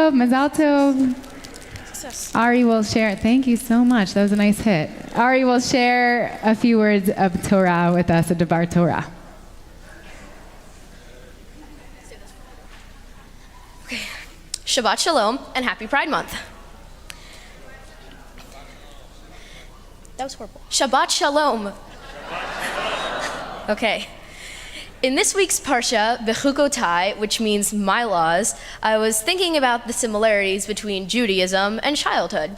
tov, mazal tov. Ari will share, thank you so much. That was a nice hit. Ari will share a few words of Torah with us, a Dvar Torah. Okay. Shabbat Shalom and Happy Pride Month. That was horrible. Shabbat Shalom. Okay. In this week's Parsha, Bechukotai, which means my laws, I was thinking about the similarities between Judaism and childhood.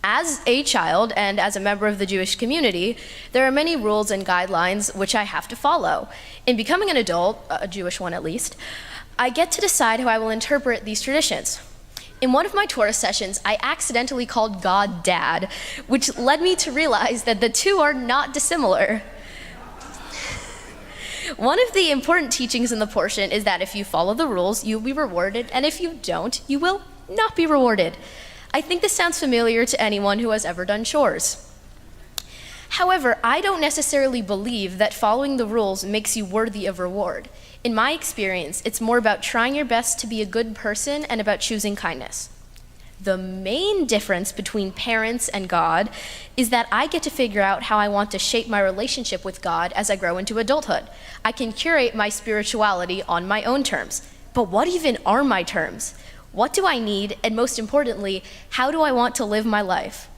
As a child and as a member of the Jewish community, there are many rules and guidelines which I have to follow. In becoming an adult, a Jewish one at least, I get to decide how I will interpret these traditions. In one of my Torah sessions, I accidentally called God Dad, which led me to realize that the two are not dissimilar. One of the important teachings in the portion is that if you follow the rules, you'll be rewarded, and if you don't, you will not be rewarded. I think this sounds familiar to anyone who has ever done chores. However, I don't necessarily believe that following the rules makes you worthy of reward. In my experience, it's more about trying your best to be a good person and about choosing kindness. The main difference between parents and God is that I get to figure out how I want to shape my relationship with God as I grow into adulthood. I can curate my spirituality on my own terms. But what even are my terms? What do I need? And most importantly, how do I want to live my life?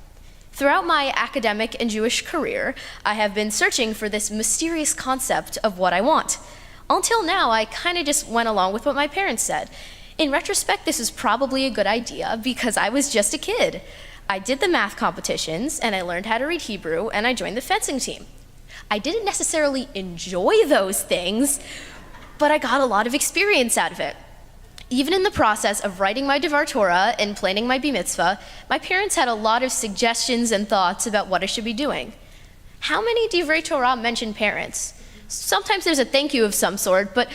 Throughout my academic and Jewish career, I have been searching for this mysterious concept of what I want. Until now, I kind of just went along with what my parents said. In retrospect, this is probably a good idea because I was just a kid. I did the math competitions, and I learned how to read Hebrew, and I joined the fencing team. I didn't necessarily enjoy those things, but I got a lot of experience out of it. Even in the process of writing my Dvar Torah and planning my Bar Mitzvah, my parents had a lot of suggestions and thoughts about what I should be doing. How many Divrei Torah mention parents? Sometimes there's a thank you of some sort, but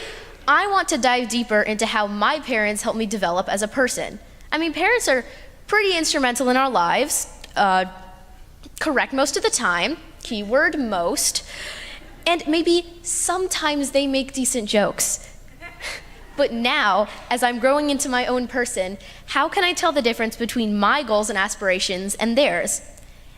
I want to dive deeper into how my parents helped me develop as a person. I mean, parents are pretty instrumental in our lives, correct most of the time, keyword most, and maybe sometimes they make decent jokes. But now, as I'm growing into my own person, how can I tell the difference between my goals and aspirations and theirs?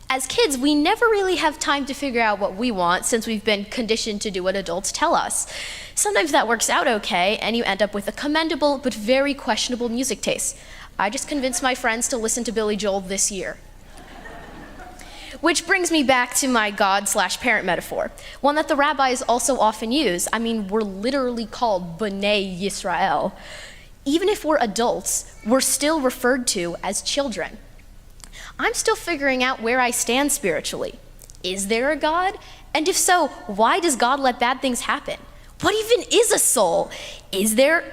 As kids, we never really have time to figure out what we want since we've been conditioned to do what adults tell us. Sometimes that works out okay, and you end up with a commendable but very questionable music taste. I just convinced my friends to listen to Billy Joel this year. Which brings me back to my God/parent metaphor, one that the rabbis also often use. I mean, we're literally called B'nai Yisrael. Even if we're adults, we're still referred to as children. I'm still figuring out where I stand spiritually. Is there a God? And if so, why does God let bad things happen? What even is a soul? Is there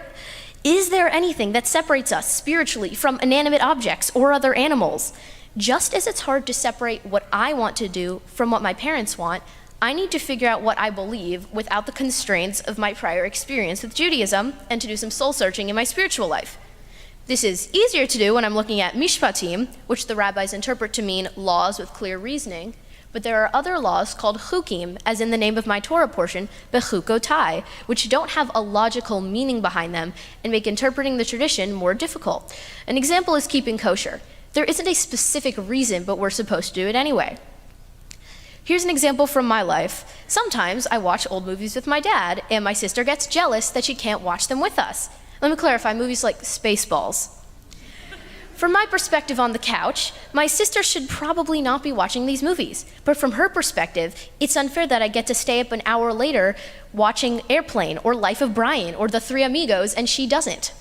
anything that separates us spiritually from inanimate objects or other animals? Just as it's hard to separate what I want to do from what my parents want, I need to figure out what I believe without the constraints of my prior experience with Judaism and to do some soul searching in my spiritual life. This is easier to do when I'm looking at mishpatim, which the rabbis interpret to mean laws with clear reasoning, but there are other laws called chukim, as in the name of my Torah portion, bechukotai, which don't have a logical meaning behind them and make interpreting the tradition more difficult. An example is keeping kosher. There isn't a specific reason, but we're supposed to do it anyway. Here's an example from my life. Sometimes I watch old movies with my dad, and my sister gets jealous that she can't watch them with us. Let me clarify, movies like Spaceballs. From my perspective on the couch, my sister should probably not be watching these movies. But from her perspective, it's unfair that I get to stay up an hour later watching Airplane or Life of Brian or The Three Amigos, and she doesn't.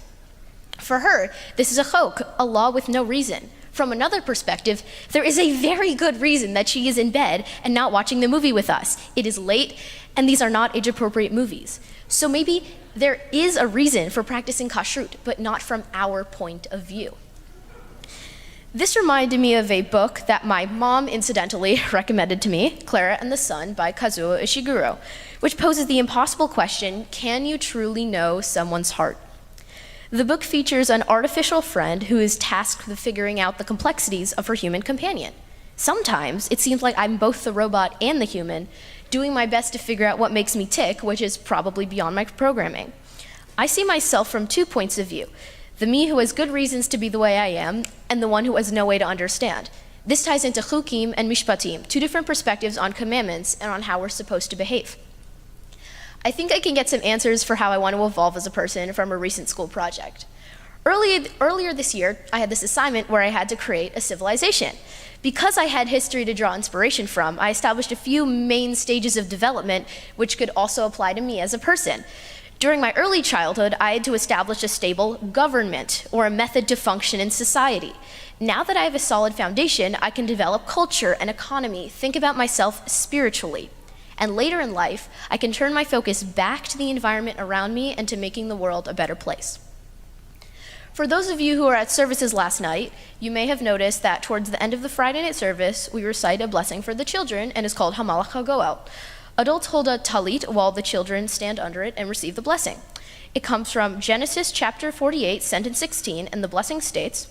For her, this is a chok, a law with no reason. From another perspective, there is a very good reason that she is in bed and not watching the movie with us. It is late, and these are not age-appropriate movies. So maybe there is a reason for practicing kashrut, but not from our point of view. This reminded me of a book that my mom incidentally recommended to me, Clara and the Sun by Kazuo Ishiguro, which poses the impossible question, can you truly know someone's heart? The book features an artificial friend who is tasked with figuring out the complexities of her human companion. Sometimes it seems like I'm both the robot and the human, doing my best to figure out what makes me tick, which is probably beyond my programming. I see myself from 2 points of view. the me who has good reasons to be the way I am, and the one who has no way to understand. This ties into chukim and mishpatim, two different perspectives on commandments and on how we're supposed to behave. I think I can get some answers for how I want to evolve as a person from a recent school project. Earlier this year, I had this assignment where I had to create a civilization. Because I had history to draw inspiration from, I established a few main stages of development which could also apply to me as a person. During my early childhood, I had to establish a stable government, or a method to function in society. Now that I have a solid foundation, I can develop culture and economy, think about myself spiritually. And later in life, I can turn my focus back to the environment around me and to making the world a better place. For those of you who were at services last night, you may have noticed that towards the end of the Friday night service, we recite a blessing for the children, and it's called Hamalach HaGoel. Adults hold a talit while the children stand under it and receive the blessing. It comes from Genesis chapter 48, sentence 16, and the blessing states,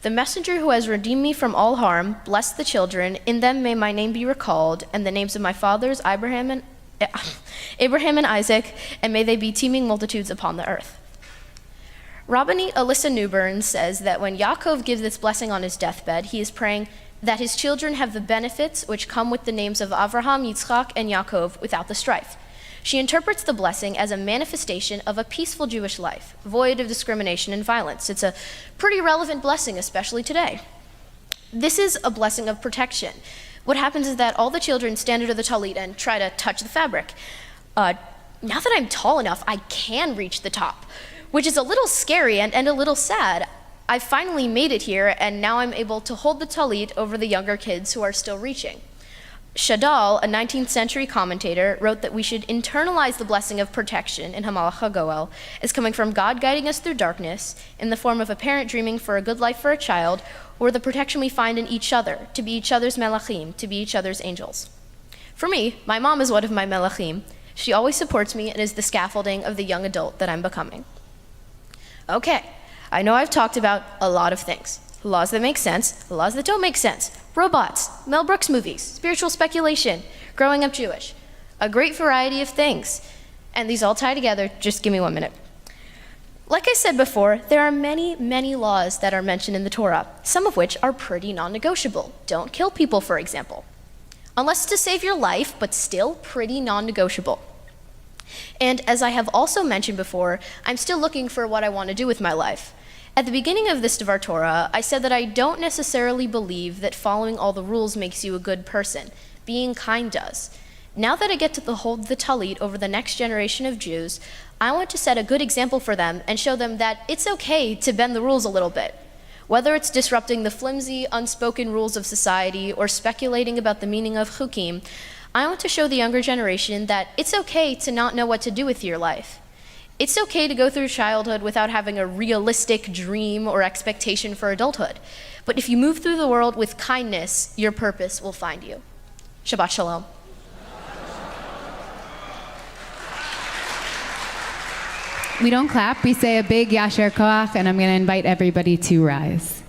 "The messenger who has redeemed me from all harm, bless the children, in them may my name be recalled, and the names of my fathers, Abraham and Isaac, and may they be teeming multitudes upon the earth." Rabbanit Alyssa Newburn says that when Yaakov gives this blessing on his deathbed, he is praying that his children have the benefits which come with the names of Avraham, Yitzchak, and Yaakov without the strife. She interprets the blessing as a manifestation of a peaceful Jewish life, void of discrimination and violence. It's a pretty relevant blessing, especially today. This is a blessing of protection. What happens is that all the children stand under the talit and try to touch the fabric. Now that I'm tall enough, I can reach the top, which is a little scary and a little sad. I finally made it here, and now I'm able to hold the talit over the younger kids who are still reaching. Shadal, a 19th century commentator, wrote that we should internalize the blessing of protection in Hamalach HaGoel as coming from God guiding us through darkness in the form of a parent dreaming for a good life for a child, or the protection we find in each other, to be each other's melachim, to be each other's angels. For me, my mom is one of my melachim. She always supports me and is the scaffolding of the young adult that I'm becoming. Okay, I know I've talked about a lot of things. Laws that make sense, laws that don't make sense, robots, Mel Brooks movies, spiritual speculation, growing up Jewish. A great variety of things. And these all tie together. Just give me 1 minute. Like I said before, there are many, many laws that are mentioned in the Torah, some of which are pretty non-negotiable. Don't kill people, for example. Unless to save your life, but still pretty non-negotiable. And as I have also mentioned before, I'm still looking for what I want to do with my life. At the beginning of this Dvar Torah, I said that I don't necessarily believe that following all the rules makes you a good person. Being kind does. Now that I get to hold the talit over the next generation of Jews, I want to set a good example for them and show them that it's okay to bend the rules a little bit. Whether it's disrupting the flimsy, unspoken rules of society or speculating about the meaning of chukim, I want to show the younger generation that it's okay to not know what to do with your life. It's okay to go through childhood without having a realistic dream or expectation for adulthood. But if you move through the world with kindness, your purpose will find you. Shabbat Shalom. We don't clap, we say a big Yasher Koach, and I'm going to invite everybody to rise.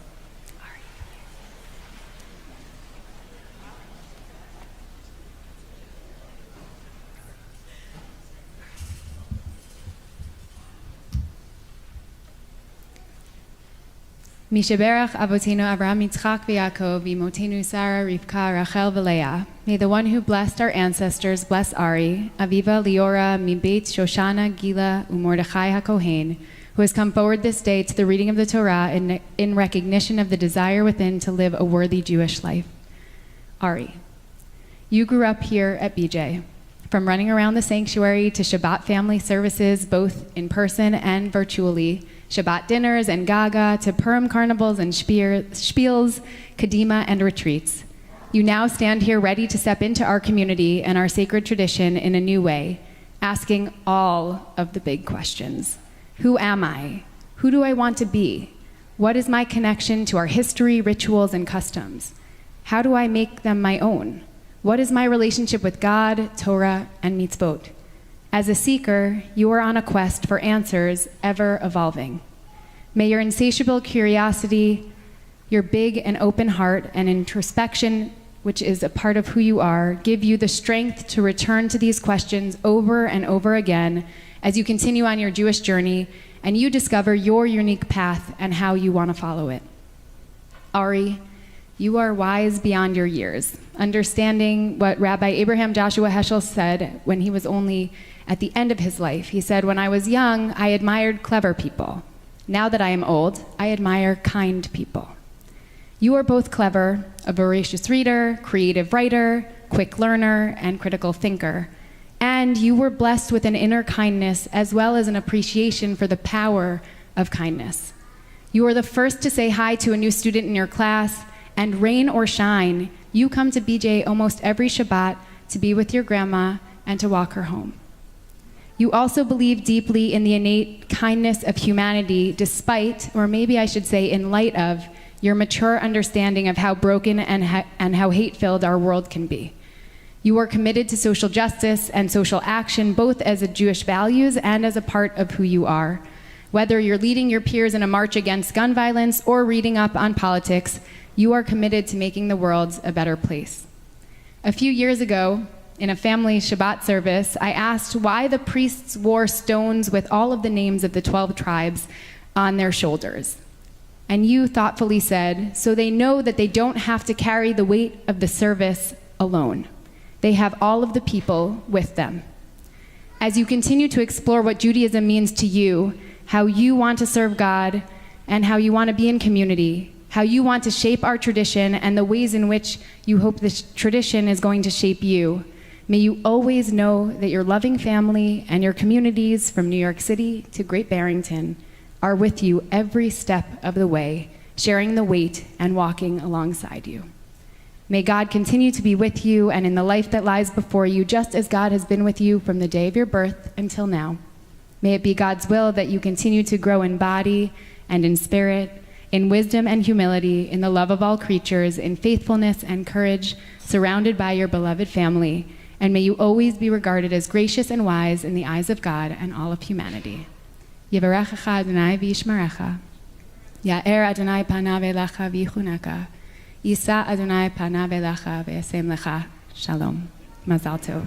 Mishaberach Avotenu Avraham Yitzchak v'Yaakov Imotenu Sarah Rivka Rachel v'Leah. May the one who blessed our ancestors bless Ari, Aviva Liora Mibeit Shoshana Gila Umordechai HaKohen, who has come forward this day to the reading of the Torah in recognition of the desire within to live a worthy Jewish life. Ari, you grew up here at BJ. From running around the sanctuary to Shabbat family services, both in person and virtually, Shabbat dinners and Gaga, to Purim carnivals and spiels, Kadima, and retreats. You now stand here ready to step into our community and our sacred tradition in a new way, asking all of the big questions. Who am I? Who do I want to be? What is my connection to our history, rituals, and customs? How do I make them my own? What is my relationship with God, Torah, and mitzvot? As a seeker, you are on a quest for answers ever evolving. May your insatiable curiosity, your big and open heart, and introspection, which is a part of who you are, give you the strength to return to these questions over and over again as you continue on your Jewish journey and you discover your unique path and how you want to follow it. Ari, you are wise beyond your years, understanding what Rabbi Abraham Joshua Heschel said when he was only at the end of his life. He said, "When I was young, I admired clever people. Now that I am old, I admire kind people." You are both clever, a voracious reader, creative writer, quick learner, and critical thinker. And you were blessed with an inner kindness as well as an appreciation for the power of kindness. You are the first to say hi to a new student in your class, and rain or shine, you come to BJ almost every Shabbat to be with your grandma and to walk her home. You also believe deeply in the innate kindness of humanity despite, or maybe I should say in light of, your mature understanding of how broken and how hate-filled our world can be. You are committed to social justice and social action, both as a Jewish values and as a part of who you are. Whether you're leading your peers in a march against gun violence or reading up on politics, you are committed to making the world a better place. A few years ago, in a family Shabbat service, I asked why the priests wore stones with all of the names of the 12 tribes on their shoulders. And you thoughtfully said, so they know that they don't have to carry the weight of the service alone. They have all of the people with them. As you continue to explore what Judaism means to you, how you want to serve God, and how you want to be in community, how you want to shape our tradition, and the ways in which you hope this tradition is going to shape you, may you always know that your loving family and your communities from New York City to Great Barrington are with you every step of the way, sharing the weight and walking alongside you. May God continue to be with you and in the life that lies before you, just as God has been with you from the day of your birth until now. May it be God's will that you continue to grow in body and in spirit, in wisdom and humility, in the love of all creatures, in faithfulness and courage, surrounded by your beloved family, and may you always be regarded as gracious and wise in the eyes of God and all of humanity. Yevarechecha Adonai v'yishmerecha. Ya'er Adonai panav elecha v'yichuneka. Yisa Adonai panav elecha v'yasem lecha. Shalom. Mazal tov.